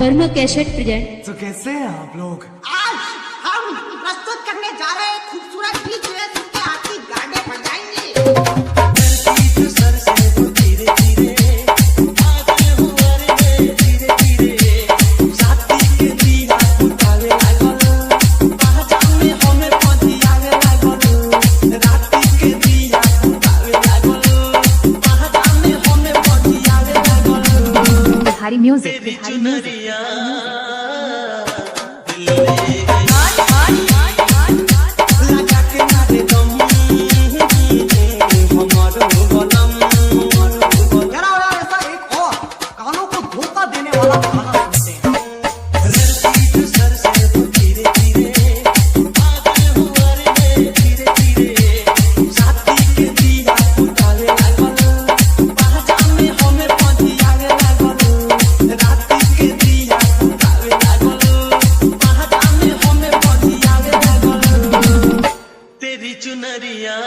Verma cassette present. तो कैसे हैं आप लोग? आज हम प्रस्तुत करने जा रहे हैं खूबसूरत गीत जो है जिसके आपकी गाने बजाएंगे। Bihari music, Bihari music. कानों को धोखा देने वाला गाना सुनते हैं। चुनरिया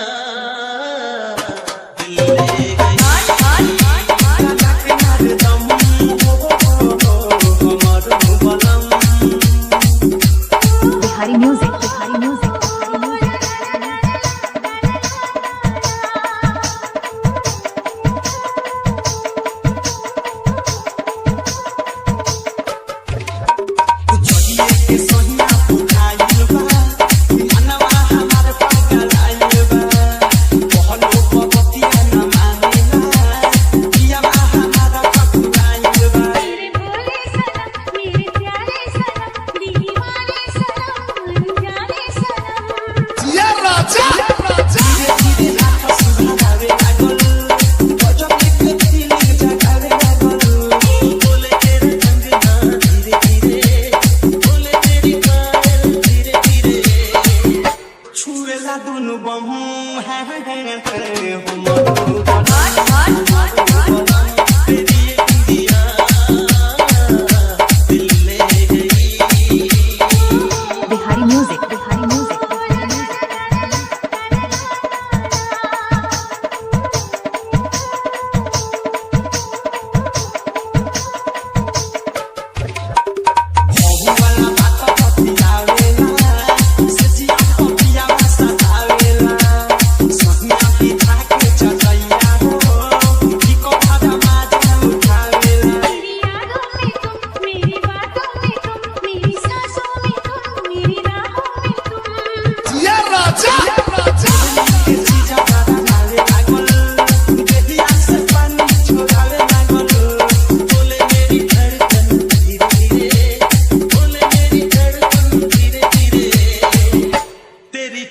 Bihari music, Bihari music. Bihari music, Bihari music.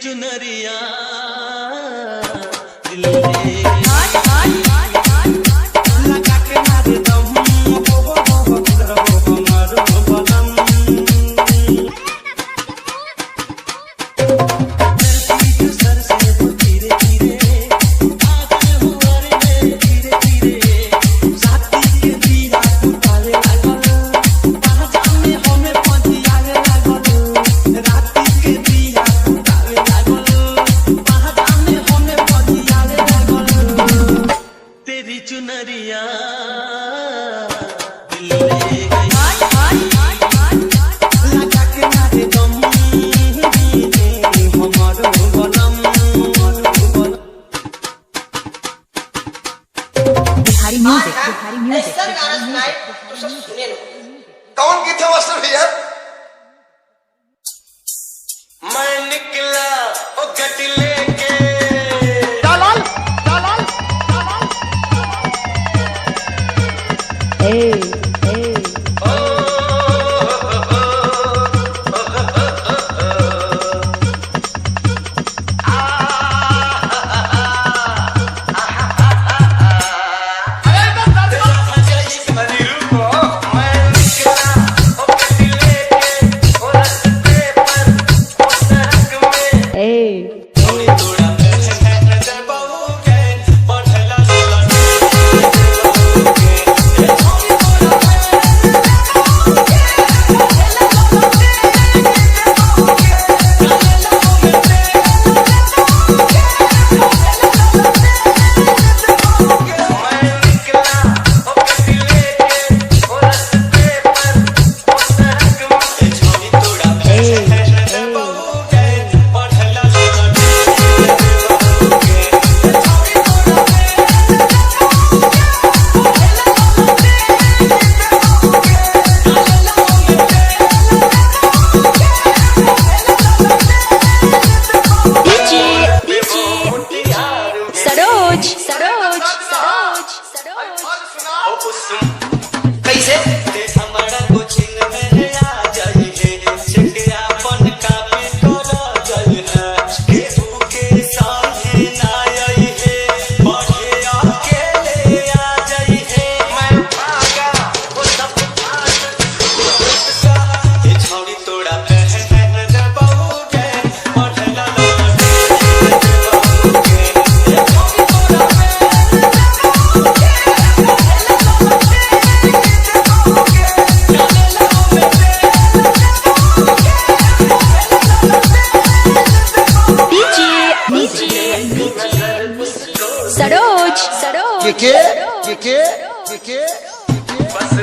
चुनरिया बिहारी म्यूजिक, बिहारी म्यूजिक। ऐसा गाना सुनाए तो सब सुने लो। कौन गीत है मास्टर भैया? मैं निकला ओ गट लेके दलाल दलाल दलाल थोड़ा कैसे ते हमारा कोचिंग में आ जाई है छटियापन का पे कर जाई है केहू के साथे ना आई है बढ़े अकेले आ जाई है मैं भागा वो सब भाग ये छोड़ी तोड़ा पहन बहुगे बढ़ला सरोज के बस